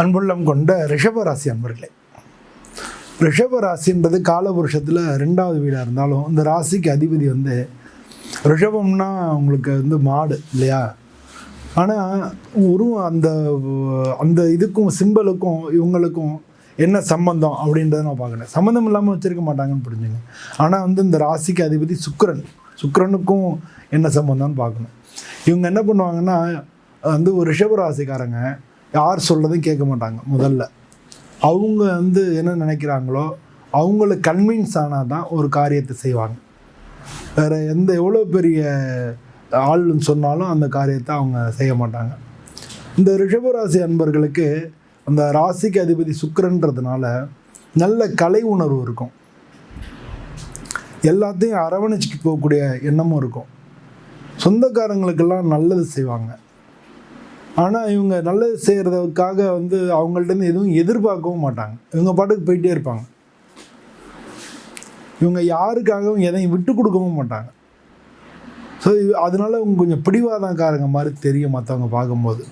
அன்புள்ளம் கொண்ட ரிஷபராசி அன்பர்களே, ரிஷபராசின்றது காலபுருஷத்தில் 2வது வீடாக இருந்தாலும் இந்த ராசிக்கு அதிபதி ரிஷபம்னா உங்களுக்கு மாடு இல்லையா. ஆனால் அந்த அந்த இதுக்கும் சிம்பலுக்கும் இவங்களுக்கும் என்ன சம்பந்தம் அப்படின்றத நான் பார்க்குறேன். சம்மந்தம் இல்லாமல் வச்சுருக்க மாட்டாங்கன்னு புரிஞ்சுங்க. ஆனால் இந்த ராசிக்கு அதிபதி சுக்கிரனுக்கும் என்ன சம்பந்தம்னு பார்க்கணும். இவங்க என்ன பண்ணுவாங்கன்னா ஒரு ரிஷபராசிக்காரங்க யார் சொல்கிறதும் கேட்க மாட்டாங்க. முதல்ல அவங்க என்ன நினைக்கிறாங்களோ அவங்களுக்கு கன்வின்ஸ் ஆனால் தான் ஒரு காரியத்தை செய்வாங்க. வேறு எவ்வளோ பெரிய ஆள்னு சொன்னாலும் அந்த காரியத்தை அவங்க செய்ய மாட்டாங்க. இந்த ரிஷபராசி அன்பர்களுக்கு அந்த ராசிக்கு அதிபதி சுக்கிரன்றதுனால நல்ல கலை உணர்வு இருக்கும். எல்லாத்தையும் அரவணைச்சிக்கு போகக்கூடிய எண்ணமும் இருக்கும். சொந்தக்காரங்களுக்கெல்லாம் நல்லது செய்வாங்க. ஆனால் இவங்க நல்லது செய்கிறதுக்காக அவங்கள்ட்ட எதுவும் எதிர்பார்க்கவும் மாட்டாங்க. இவங்க பாட்டுக்கு போயிட்டே இருப்பாங்க. இவங்க யாருக்காகவும் எதையும் விட்டு கொடுக்கவும் மாட்டாங்க. ஸோ அதனால இவங்க கொஞ்சம் பிடிவாதக்காரங்க மாதிரி தெரியும் மற்றவங்க பார்க்கும்போது.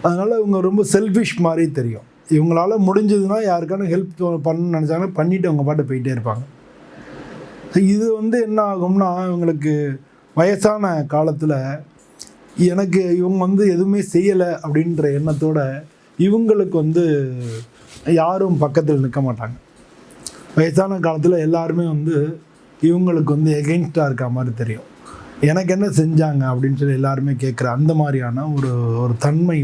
அதனால் இவங்க ரொம்ப செல்ஃபிஷ் மாதிரி தெரியும். இவங்களால முடிஞ்சதுன்னா யாருக்கான ஹெல்ப் பண்ணணும்னு நினச்சாங்கன்னா பண்ணிவிட்டு அவங்க பாட்டு போயிட்டே இருப்பாங்க. இது என்ன ஆகும்னா இவங்களுக்கு வயசான காலத்தில் எனக்கு இவங்க எதுவுமே செய்யலை அப்படின்ற எண்ணத்தோட இவங்களுக்கு யாரும் பக்கத்தில் நிற்க மாட்டாங்க. வயசான காலத்தில் எல்லாருமே இவங்களுக்கு எகெயின்ஸ்டாக இருக்க மாதிரி தெரியும். எனக்கு என்ன செஞ்சாங்க அப்படின்னு சொல்லி எல்லாருமே கேட்குற அந்த மாதிரியான ஒரு தன்மை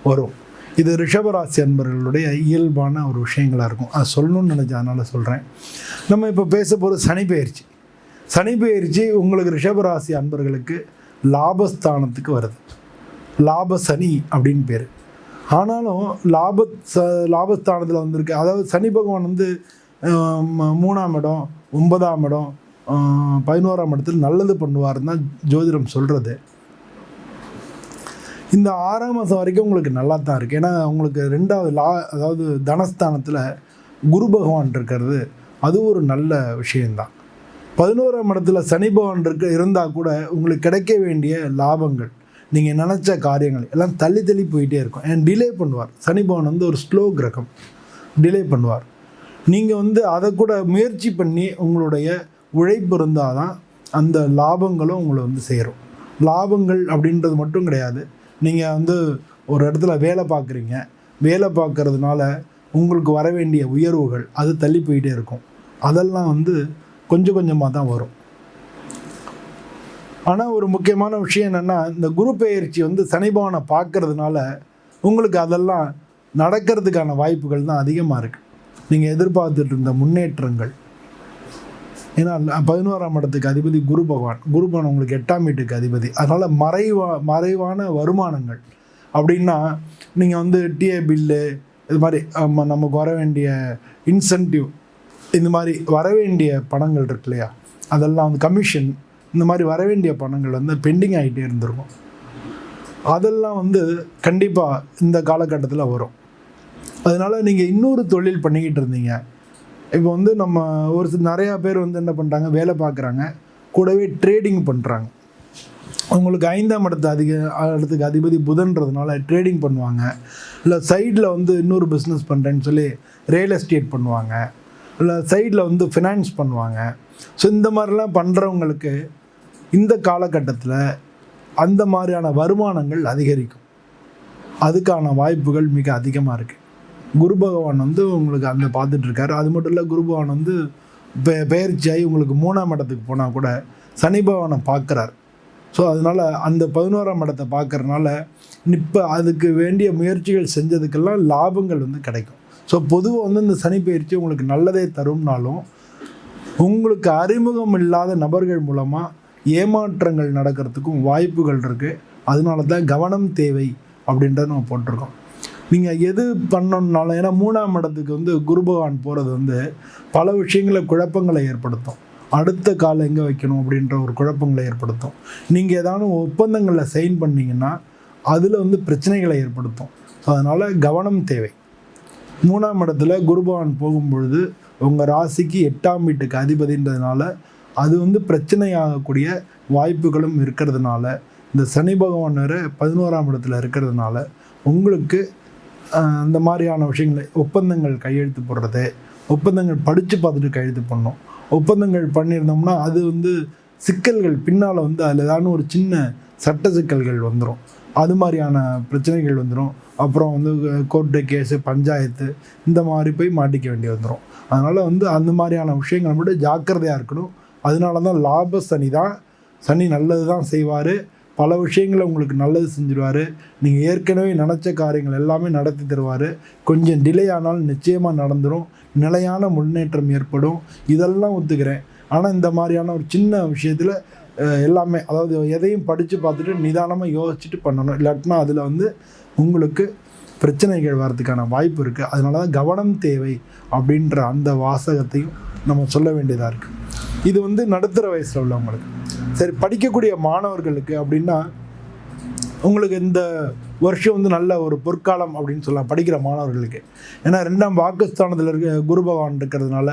வரும். இது ரிஷபராசி அன்பர்களுடைய இயல்பான ஒரு விஷயங்களாக இருக்கும். அது சொல்லணும்னு நினச்சேன், அதனால் சொல்கிறேன். நம்ம இப்போ பேச போகிற சனி பெயர்ச்சி உங்களுக்கு ரிஷபராசி அன்பர்களுக்கு லாபஸ்தானத்துக்கு வருது. லாப சனி அப்படின்னு பேர். ஆனாலும் லாபஸ்தானத்தில் வந்திருக்கு. அதாவது சனி பகவான் 3ஆம் இடம், 9ஆம் இடம், 11ஆம் இடத்துல நல்லது பண்ணுவார்னு தான் ஜோதிடம் சொல்கிறது. இந்த 6ஆம் மாதம் வரைக்கும் உங்களுக்கு நல்லா தான் இருக்குது. ஏன்னா உங்களுக்கு 2வது அதாவது தனஸ்தானத்தில் குரு பகவான் இருக்கிறது அது ஒரு நல்ல விஷயந்தான். 11ஆம் இடத்துல சனி பகவான் இருந்தால் கூட உங்களுக்கு கிடைக்க வேண்டிய லாபங்கள், நீங்கள் நினச்ச காரியங்கள் எல்லாம் தள்ளி போயிட்டே இருக்கும். ஏன் டிலே பண்ணுவார். சனி பகவான் ஒரு ஸ்லோ கிரகம், டிலே பண்ணுவார். நீங்கள் அதை கூட முயற்சி பண்ணி உங்களுடைய உழைப்பு இருந்தால் தான் அந்த லாபங்களும் உங்களை சேரும். லாபங்கள் அப்படின்றது மட்டும் கிடையாது. நீங்கள் ஒரு இடத்துல வேலை பார்க்குறீங்க, வேலை பார்க்கறதுனால உங்களுக்கு வர வேண்டிய உயர்வுகள் அது தள்ளி போயிட்டே இருக்கும். அதெல்லாம் கொஞ்சம் கொஞ்சமாக தான் வரும். ஆனால் ஒரு முக்கியமான விஷயம் என்னென்னா, இந்த குரு பெயர்ச்சி சனி பகவானை பார்க்கறதுனால உங்களுக்கு அதெல்லாம் நடக்கிறதுக்கான வாய்ப்புகள் தான் அதிகமாக இருக்குது. நீங்கள் எதிர்பார்த்துட்டு இருந்த முன்னேற்றங்கள். ஏன்னா 11ஆம் இடத்துக்கு அதிபதி குரு பகவான் உங்களுக்கு 8ஆம் வீட்டுக்கு அதிபதி. அதனால் மறைவான வருமானங்கள் அப்படின்னா நீங்கள் டிஏ பில்லு இது மாதிரி நமக்கு வர வேண்டிய இன்சென்டிவ், இந்த மாதிரி வர வேண்டிய பணங்கள் இருக்கு இல்லையா, அதெல்லாம் கமிஷன், இந்த மாதிரி வர வேண்டிய பணங்கள் பெண்டிங் ஆகிட்டே இருந்திருக்கும். அதெல்லாம் கண்டிப்பாக இந்த காலகட்டத்தில் வரும். அதனால் நீங்கள் இன்னொரு தொழில் பண்ணிக்கிட்டு இருந்தீங்க. இப்போ நம்ம நிறையா பேர் என்ன பண்ணுறாங்க, வேலை பார்க்குறாங்க, கூடவே ட்ரேடிங் பண்ணுறாங்க. உங்களுக்கு 5ஆம் இடத்துக்கு அதிபதி புதன்றதுனால ட்ரேடிங் பண்ணுவாங்க. இல்லை சைடில் இன்னொரு பிஸ்னஸ் பண்ணுறேன்னு சொல்லி ரியல் எஸ்டேட் பண்ணுவாங்க. இல்லை சைடில் ஃபினான்ஸ் பண்ணுவாங்க. ஸோ இந்த மாதிரிலாம் பண்ணுறவங்களுக்கு இந்த காலகட்டத்தில் அந்த மாதிரியான வருமானங்கள் அதிகரிக்கும். அதுக்கான வாய்ப்புகள் மிக அதிகமாக இருக்குது. குரு பகவான் உங்களுக்கு பார்த்துட்ருக்காரு. அது மட்டும் இல்லை, குரு பகவான் பெயர்ச்சியாகி உங்களுக்கு 3ஆம் இடத்துக்கு போனால் கூட சனி பகவானை பார்க்குறார். ஸோ அதனால் அந்த 11ஆம் இடத்தை பார்க்குறதுனால இப்போ அதுக்கு வேண்டிய முயற்சிகள் செஞ்சதுக்கெல்லாம் லாபங்கள் கிடைக்கும். ஸோ பொதுவாக இந்த சனி பயிற்சி உங்களுக்கு நல்லதே தரும்னாலும் உங்களுக்கு அறிமுகம் இல்லாத நபர்கள் மூலமாக ஏமாற்றங்கள் நடக்கிறதுக்கும் வாய்ப்புகள் இருக்குது. அதனால தான் கவனம் தேவை அப்படின்றத நம்ம போட்டிருக்கோம். நீங்கள் எது பண்ணணுன்னாலும், ஏன்னா 3ஆம் இடத்துக்கு குரு பகவான் போகிறது பல விஷயங்களை குழப்பங்களை ஏற்படுத்தும். அடுத்த காலம் எங்கே வைக்கணும் அப்படின்ற ஒரு குழப்பங்களை ஏற்படுத்தும். நீங்கள் ஏதாவது ஒப்பந்தங்களில் சைன் பண்ணிங்கன்னா அதில் பிரச்சனைகளை ஏற்படுத்தும். ஸோ அதனால் கவனம் தேவை. 3ஆம் இடத்துல குரு பகவான் போகும்பொழுது உங்கள் ராசிக்கு 8ஆம் வீட்டுக்கு அதிபதின்றதுனால அது பிரச்சனையாகக்கூடிய வாய்ப்புகளும் இருக்கிறதுனால, இந்த சனி பகவான் வேறு 11ஆம் இடத்துல இருக்கிறதுனால உங்களுக்கு அந்த மாதிரியான விஷயங்கள், ஒப்பந்தங்கள் கையெழுத்து போடுறது, ஒப்பந்தங்கள் படித்து பார்த்துட்டு கையெழுத்து பண்ணணும். ஒப்பந்தங்கள் பண்ணியிருந்தோம்னா அது வந்து சிக்கல்கள் பின்னால் வந்து அதில் ஏதாவது ஒரு சின்ன சட்ட சிக்கல்கள் வந்துடும். அது மாதிரியான பிரச்சனைகள் வந்துடும். அப்புறம் வந்து கோர்ட்டு கேஸு, பஞ்சாயத்து இந்த மாதிரி போய் மாட்டிக்க வேண்டி வந்துடும். அதனால் வந்து அந்த மாதிரியான விஷயங்கள் மட்டும் ஜாக்கிரதையாக இருக்கணும். அதனால தான் லாப சனி தான், சனி நல்லது தான் செய்வார். பல விஷயங்களை உங்களுக்கு நல்லது செஞ்சுருவார். நீங்கள் ஏற்கனவே நினச்ச காரியங்கள் எல்லாமே நடத்தி தருவார். கொஞ்சம் டிலே ஆனாலும் நிச்சயமாக நடந்துடும். நிலையான முன்னேற்றம் ஏற்படும். இதெல்லாம் ஒத்துக்கிறேன். ஆனால் இந்த மாதிரியான ஒரு சின்ன விஷயத்தில் எல்லாமே, அதாவது எதையும் படித்து பார்த்துட்டு நிதானமாக யோசிச்சுட்டு பண்ணணும். இல்லாட்டினா அதில் வந்து உங்களுக்கு பிரச்சனைகள் வர்றதுக்கான வாய்ப்பு இருக்குது. அதனால தான் கவனம் தேவை அப்படின்ற அந்த வாசகத்தையும் நம்ம சொல்ல வேண்டியதாக இருக்குது. இது வந்து நடுத்தர வயசில் உள்ளவங்களுக்கு. சரி, படிக்கக்கூடிய மாணவர்களுக்கு அப்படின்னா உங்களுக்கு இந்த வருஷம் வந்து நல்ல ஒரு பொற்காலம் அப்படின்னு சொல்லலாம் படிக்கிற மாணவர்களுக்கு. ஏன்னா 2ஆம் வாக்குஸ்தானத்தில் இருக்க குரு பகவான் இருக்கிறதுனால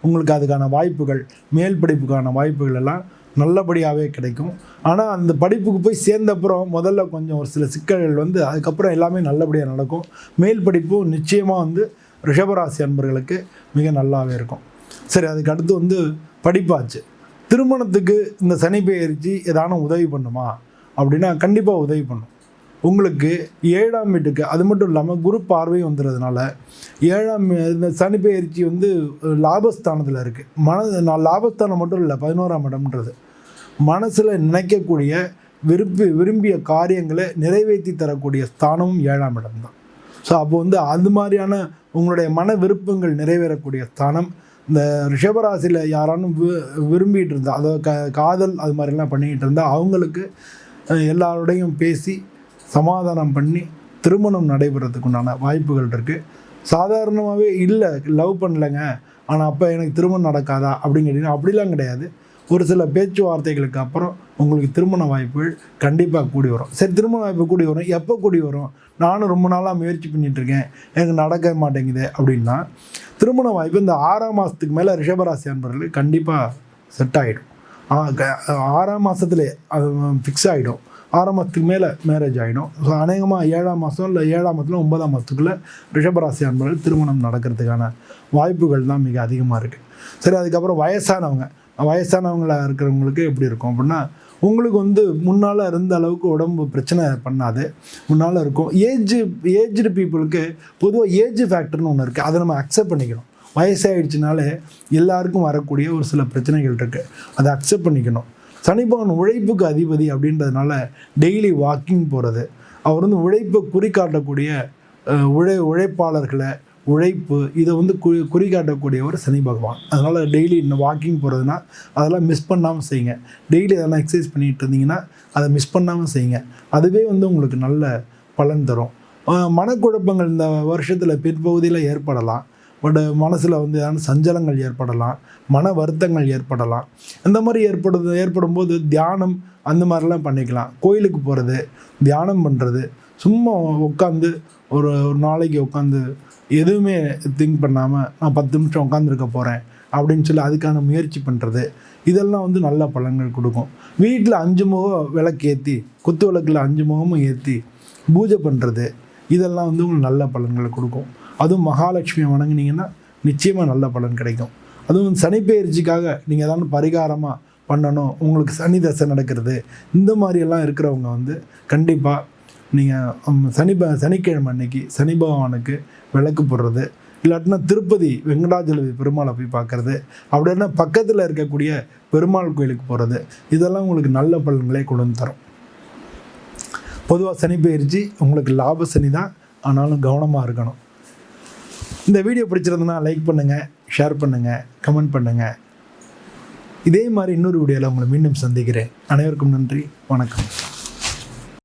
உங்களுக்கு அதுக்கான வாய்ப்புகள், மேல் படிப்புக்கான வாய்ப்புகள் எல்லாம் நல்லபடியாகவே கிடைக்கும். ஆனால் அந்த படிப்புக்கு போய் சேர்ந்தப்புறம் முதல்ல கொஞ்சம் ஒரு சில சிக்கல்கள் வந்து அதுக்கப்புறம் எல்லாமே நல்லபடியாக நடக்கும். மேல் படிப்பும் நிச்சயமாக வந்து ரிஷபராசி அன்பர்களுக்கு மிக நல்லாவே இருக்கும். சரி, அதுக்கு அடுத்து வந்து படிப்பாச்சு. திருமணத்துக்கு இந்த சனி பெயர்ச்சி ஏதான உதவி பண்ணுமா அப்படின்னா கண்டிப்பாக உதவி பண்ணும். உங்களுக்கு 7ஆம் வீட்டுக்கு, அது மட்டும் இல்லாமல் குரு பார்வை வந்துடுறதுனால 7ஆம் இந்த சனி பெயர்ச்சி வந்து லாபஸ்தானத்தில் இருக்குது. நான் லாபஸ்தானம் மட்டும் இல்லை, 11ஆம் இடம்ன்றது மனசில் நினைக்கக்கூடிய விரும்பிய காரியங்களை நிறைவேற்றி தரக்கூடிய ஸ்தானமும் 7ஆம் இடம் தான். ஸோ அப்போ வந்து அது மாதிரியான உங்களுடைய மன விருப்பங்கள் நிறைவேறக்கூடிய ஸ்தானம். இந்த ரிஷபராசியில் யாரானும் விரும்பிகிட்டு இருந்தால், அதாவது காதல் அது மாதிரிலாம் பண்ணிக்கிட்டு இருந்தால் அவங்களுக்கு எல்லாரோடையும் பேசி சமாதானம் பண்ணி திருமணம் நடைபெறதுக்கு உண்டான வாய்ப்புகள் இருக்குது. சாதாரணமாகவே இல்லை லவ் பண்ணலைங்க, ஆனால் அப்போ எனக்கு திருமணம் நடக்காதா அப்படின்னு கேட்டிங்கன்னா அப்படிலாம் கிடையாது. ஒரு சில பேச்சுவார்த்தைகளுக்கு அப்புறம் உங்களுக்கு திருமண வாய்ப்புகள் கண்டிப்பாக கூடி வரும். சரி, திருமண வாய்ப்பு கூடி வரும். எப்போ கூடி வரும்? நானும் ரொம்ப நாளாக முயற்சி பண்ணிகிட்ருக்கேன், எனக்கு நடக்க மாட்டேங்குது அப்படின்னா திருமண வாய்ப்பு இந்த 6ஆம் மாதத்துக்கு மேலே ரிஷபராசி அன்பர்களுக்கு கண்டிப்பாக செட் ஆகிடும். 6ஆம் மாதத்துலேயே அது ஃபிக்ஸ் ஆகிடும். 6ஆம் மாதத்துக்கு மேலே மேரேஜ் ஆகிடும். ஸோ அநேகமாக 7ஆம் மாதம் இல்லை 7ஆம் மாதத்தில் 9ஆம் மாதத்துக்குள்ளே ரிஷபராசி அன்பர்கள் திருமணம் நடக்கிறதுக்கான வாய்ப்புகள் தான் மிக அதிகமாக இருக்குது. சரி, அதுக்கப்புறம் வயசானவங்களாக இருக்கிறவங்களுக்கு எப்படி இருக்கும் அப்படின்னா உங்களுக்கு வந்து முன்னால் இருந்த அளவுக்கு உடம்பு பிரச்சனை பண்ணாது, முன்னால் இருக்கும். ஏஜ்டு பீப்புளுக்கு பொதுவாக ஏஜ் ஃபேக்டர்னு ஒன்று இருக்குது. அதை நம்ம அக்செப்ட் பண்ணிக்கணும். வயசாகிடுச்சினாலே எல்லாருக்கும் வரக்கூடிய ஒரு சில பிரச்சனைகள் இருக்குது, அதை அக்செப்ட் பண்ணிக்கணும். சனி பகவான் உழைப்புக்கு அதிபதி அப்படின்றதுனால டெய்லி வாக்கிங் போகிறது, அவர் வந்து உழைப்பை குறிக்காட்டக்கூடிய உழைப்பாளர்களை, உழைப்பு இதை வந்து குறிக்காட்டக்கூடிய ஒரு சனி பகவான். அதனால் டெய்லி இன்னும் வாக்கிங் போகிறதுனா அதெல்லாம் மிஸ் பண்ணாமல் செய்யுங்க. டெய்லி அதெல்லாம் எக்ஸசைஸ் பண்ணிகிட்டு இருந்தீங்கன்னா அதை மிஸ் பண்ணாமல் செய்யுங்க. அதுவே வந்து உங்களுக்கு நல்ல பலன் தரும். மனக்குழப்பங்கள் இந்த வருஷத்தில் பிற்பகுதியில் ஏற்படலாம். பட் மனசில் வந்து ஏதாவது சஞ்சலங்கள் ஏற்படலாம், மன வருத்தங்கள் ஏற்படலாம். இந்த மாதிரி ஏற்படும்போது தியானம் அந்த மாதிரிலாம் பண்ணிக்கலாம். கோயிலுக்கு போகிறது, தியானம் பண்ணுறது, சும்மா உட்காந்து ஒரு நாளைக்கு உட்காந்து எதுவுமே திங்க் பண்ணாமல் நான் 10 நிமிஷம் உட்காந்துருக்க போகிறேன் அப்படின்னு சொல்லி அதுக்கான முயற்சி பண்ணுறது, இதெல்லாம் வந்து நல்ல பலன்கள் கொடுக்கும். வீட்டில் 5 முகம் விளக்கு ஏற்றி, குத்து விளக்கில் 5 முகமும் ஏற்றி பூஜை பண்ணுறது, இதெல்லாம் வந்து உங்களுக்கு நல்ல பலன்களை கொடுக்கும். அதுவும் மகாலட்சுமியை வணங்கினீங்கன்னா நிச்சயமாக நல்ல பலன் கிடைக்கும். அதுவும் சனி பெயர்ச்சிக்காக நீங்கள் ஏதாவது பரிகாரமாக பண்ணணும், உங்களுக்கு சனி தசை நடக்கிறது, இந்த மாதிரியெல்லாம் இருக்கிறவங்க வந்து கண்டிப்பாக நீங்கள் சனிக்கிழமை அன்னைக்கு சனி பகவானுக்கு விளக்கு போடுறது, இல்லாட்டினா திருப்பதி வெங்கடாஜலபதி பெருமாளை போய் பார்க்குறது, அப்படின்னா பக்கத்தில் இருக்கக்கூடிய பெருமாள் கோயிலுக்கு போகிறது, இதெல்லாம் உங்களுக்கு நல்ல பலன்களை கொண்டு தரும். பொதுவாக சனி பெயர்ச்சி உங்களுக்கு லாப சனி தான், ஆனாலும் கவனமாக இருக்கணும். இந்த வீடியோ பிடிச்சிருந்ததுன்னா லைக் பண்ணுங்கள், ஷேர் பண்ணுங்கள், கமெண்ட் பண்ணுங்கள். இதே மாதிரி இன்னொரு வீடியோவில் உங்களை மீண்டும் சந்திக்கிறேன். அனைவருக்கும் நன்றி, வணக்கம்.